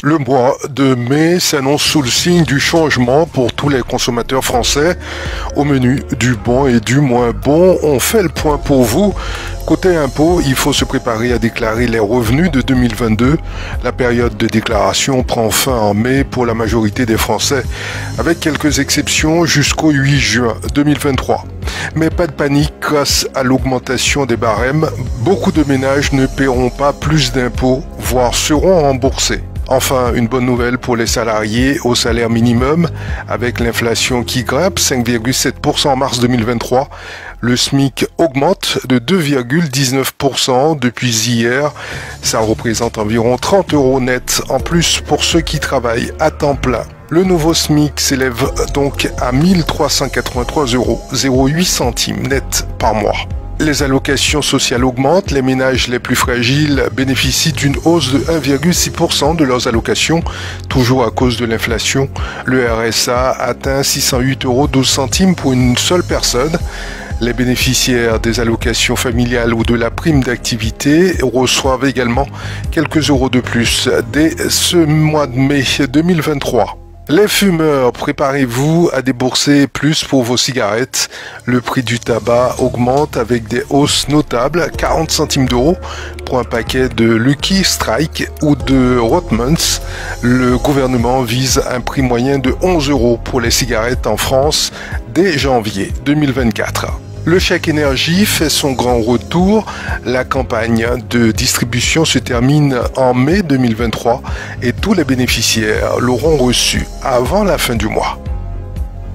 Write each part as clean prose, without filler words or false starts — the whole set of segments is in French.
Le mois de mai s'annonce sous le signe du changement pour tous les consommateurs français. Au menu du bon et du moins bon, on fait le point pour vous. Côté impôts, il faut se préparer à déclarer les revenus de 2022. La période de déclaration prend fin en mai pour la majorité des Français, avec quelques exceptions jusqu'au 8 juin 2023. Mais pas de panique, grâce à l'augmentation des barèmes, beaucoup de ménages ne paieront pas plus d'impôts, voire seront remboursés. Enfin, une bonne nouvelle pour les salariés au salaire minimum. Avec l'inflation qui grimpe, 5,7% en mars 2023, le SMIC augmente de 2,19% depuis hier. Ça représente environ 30 € net en plus pour ceux qui travaillent à temps plein. Le nouveau SMIC s'élève donc à 1383,08 € net par mois. Les allocations sociales augmentent, les ménages les plus fragiles bénéficient d'une hausse de 1,6% de leurs allocations, toujours à cause de l'inflation. Le RSA atteint 608,12 € pour une seule personne. Les bénéficiaires des allocations familiales ou de la prime d'activité reçoivent également quelques euros de plus dès ce mois de mai 2023. Les fumeurs, préparez-vous à débourser plus pour vos cigarettes. Le prix du tabac augmente avec des hausses notables, 40 centimes d'euros pour un paquet de Lucky Strike ou de Rothmans. Le gouvernement vise un prix moyen de 11 € pour les cigarettes en France dès janvier 2024. Le chèque énergie fait son grand retour. La campagne de distribution se termine en mai 2023 et tous les bénéficiaires l'auront reçu avant la fin du mois.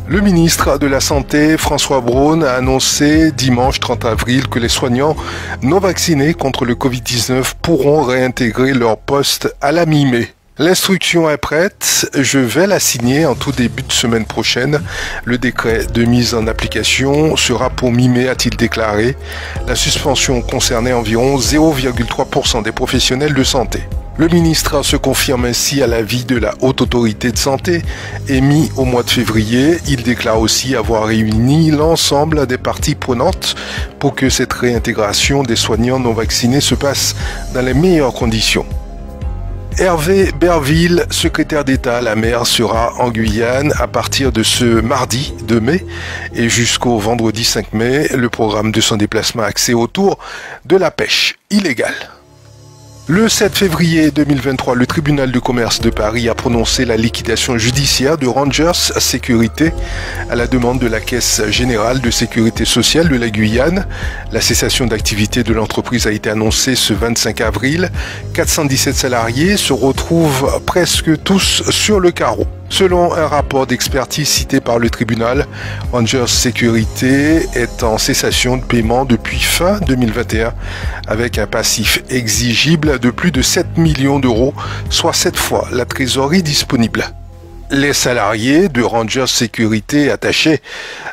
Le ministre de la Santé, François Braun, a annoncé dimanche 30 avril que les soignants non vaccinés contre le Covid-19 pourront réintégrer leur poste à la mi-mai. L'instruction est prête, je vais la signer en tout début de semaine prochaine. Le décret de mise en application sera pour mi-mai, a-t-il déclaré. La suspension concernait environ 0,3% des professionnels de santé. Le ministre se confirme ainsi à l'avis de la Haute Autorité de Santé émis au mois de février. Il déclare aussi avoir réuni l'ensemble des parties prenantes pour que cette réintégration des soignants non vaccinés se passe dans les meilleures conditions. Hervé Berville, secrétaire d'État à la mer, sera en Guyane à partir de ce mardi 2 mai et jusqu'au vendredi 5 mai. Le programme de son déplacement axé autour de la pêche illégale. Le 7 février 2023, le tribunal de commerce de Paris a prononcé la liquidation judiciaire de Rangers Sécurité à la demande de la Caisse générale de sécurité sociale de la Guyane. La cessation d'activité de l'entreprise a été annoncée ce 25 avril. 417 salariés se retrouvent presque tous sur le carreau. Selon un rapport d'expertise cité par le tribunal, Rangers Sécurité est en cessation de paiement depuis fin 2021 avec un passif exigible de plus de 7 millions d'euros, soit 7 fois la trésorerie disponible. Les salariés de Rangers Sécurité attachés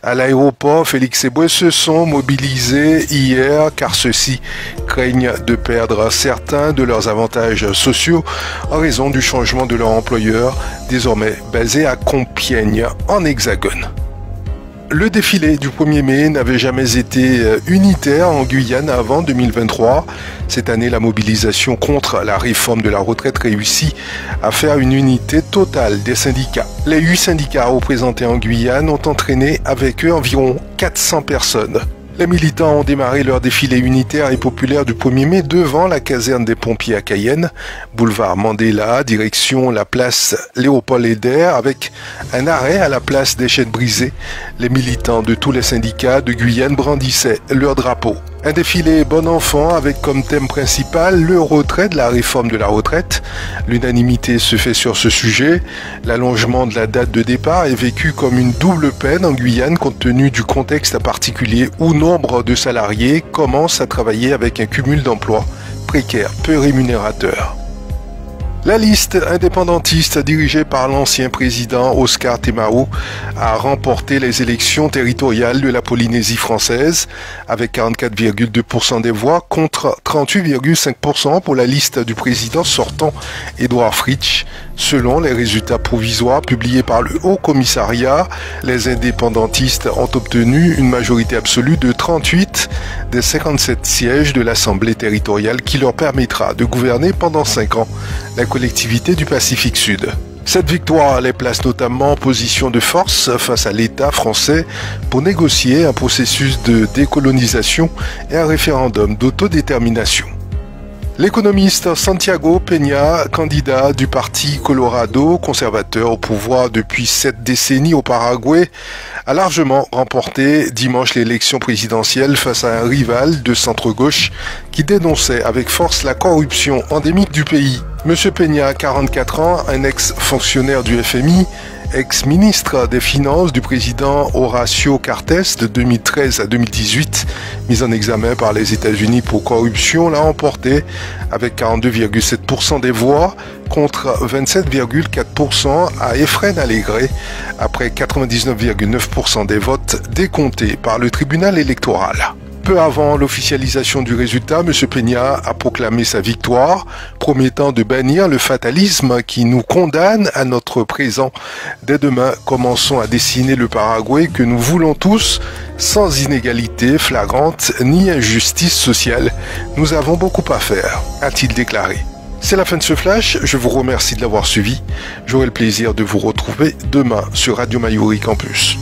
à l'aéroport Félix Éboué se sont mobilisés hier car ceux-ci craignent de perdre certains de leurs avantages sociaux en raison du changement de leur employeur, désormais basé à Compiègne, en Hexagone. Le défilé du 1er mai n'avait jamais été unitaire en Guyane avant 2023. Cette année, la mobilisation contre la réforme de la retraite réussit à faire une unité totale des syndicats. Les 8 syndicats représentés en Guyane ont entraîné avec eux environ 400 personnes. Les militants ont démarré leur défilé unitaire et populaire du 1er mai devant la caserne des pompiers à Cayenne, boulevard Mandela, direction la place Léopold-Hédère, avec un arrêt à la place des Chênes brisées. Les militants de tous les syndicats de Guyane brandissaient leur drapeau. Un défilé bon enfant avec comme thème principal le retrait de la réforme de la retraite. L'unanimité se fait sur ce sujet. L'allongement de la date de départ est vécu comme une double peine en Guyane compte tenu du contexte particulier où nombre de salariés commencent à travailler avec un cumul d'emplois précaire, peu rémunérateur. La liste indépendantiste dirigée par l'ancien président Oscar Temao a remporté les élections territoriales de la Polynésie française avec 44,2% des voix contre 38,5% pour la liste du président sortant Édouard Fritsch. Selon les résultats provisoires publiés par le Haut Commissariat, les indépendantistes ont obtenu une majorité absolue de 38 des 57 sièges de l'Assemblée territoriale qui leur permettra de gouverner pendant 5 ans la collectivité du Pacifique Sud. Cette victoire les place notamment en position de force face à l'État français pour négocier un processus de décolonisation et un référendum d'autodétermination. L'économiste Santiago Peña, candidat du parti Colorado conservateur au pouvoir depuis 7 décennies au Paraguay, a largement remporté dimanche l'élection présidentielle face à un rival de centre-gauche qui dénonçait avec force la corruption endémique du pays. Monsieur Peña, 44 ans, un ex-fonctionnaire du FMI, ex-ministre des Finances du président Horacio Cartes de 2013 à 2018, mis en examen par les États-Unis pour corruption, l'a emporté avec 42,7% des voix contre 27,4% à Efraín Alegre, après 99,9% des votes décomptés par le tribunal électoral. Peu avant l'officialisation du résultat, M. Peña a proclamé sa victoire, promettant de bannir le fatalisme qui nous condamne à notre présent. Dès demain, commençons à dessiner le Paraguay que nous voulons tous, sans inégalité flagrante ni injustice sociale. Nous avons beaucoup à faire, a-t-il déclaré. C'est la fin de ce flash, je vous remercie de l'avoir suivi. J'aurai le plaisir de vous retrouver demain sur Radio Mayuri Campus.